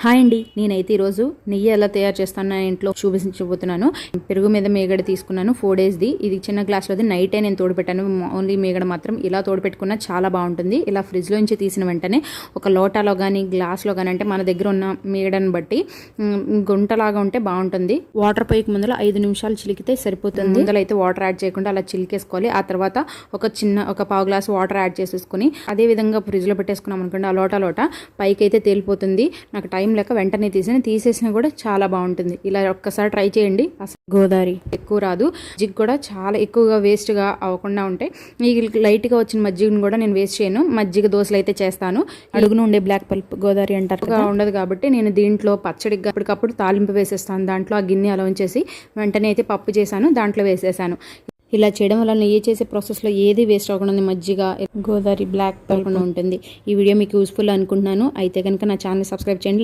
Hi అండి, నేనైతే ఈరోజు నెయ్యి ఎలా తయారు చేస్తాను ఇంట్లో చూపించబోతున్నాను. పెరుగు మీద మేగడ తీసుకున్నాను 4 డేస్ది. ఇది చిన్న గ్లాస్లోది. నైటే నేను తోడుపెట్టాను. ఓన్లీ మేగడ మాత్రం ఇలా తోడుపెట్టుకున్నా చాలా బాగుంటుంది. ఇలా ఫ్రిడ్జ్లో నుంచి తీసిన వెంటనే ఒక లోటాలో కానీ గ్లాస్లో కానీ, అంటే మన దగ్గర ఉన్న మేగడని బట్టి గుంటలాగా ఉంటే బాగుంటుంది. వాటర్ పోయికి ముందర 5 నిమిషాలు చిలికితే సరిపోతుంది. ముందర అయితే వాటర్ యాడ్ చేయకుండా అలా చిలికేసుకోవాలి. ఆ తర్వాత ఒక పావు గ్లాస్ వాటర్ యాడ్ చేసేసుకుని అదే విధంగా ఫ్రిడ్జ్లో పెట్టేసుకున్నాం అనుకోండి, ఆ లోట పైకి అయితే తేలిపోతుంది. నాకు టైం లేక వెంటనే తీసేసినా కూడా చాలా బాగుంటుంది. ఇలా ఒక్కసారి ట్రై చేయండి. అసలు గోదావరి ఎక్కువ రాదు, జిగ్ కూడా చాలా ఎక్కువగా వేస్ట్గా అవ్వకుండా ఉంటాయి. ఈ లైట్గా వచ్చిన మజ్జిగను కూడా నేను వేస్ట్ చేయను. మజ్జిగ దోశలు అయితే చేస్తాను. అడుగును ఉండే బ్లాక్ పల్ప్ గోదావరి అంటారు ఉండదు కాబట్టి నేను దీంట్లో పచ్చడిగా అప్పటికప్పుడు తాలింపు వేసేస్తాను. దాంట్లో ఆ గిన్నె అలా ఉంచేసి వెంటనే అయితే పప్పు చేశాను, దాంట్లో వేసేసాను. ఇలా చేయడం వల్ల నెయ్యి చేసే ప్రాసెస్లో ఏది వేస్ట్ అవ్వకుండా మజ్జిగ గోదావరి బ్లాక్ పల్ప్ ఉంటుంది. ఈ వీడియో మీకు యూస్ఫుల్ అనుకుంటున్నాను. అయితే కనుక నా ఛానల్ సబ్స్క్రైబ్ చేయండి.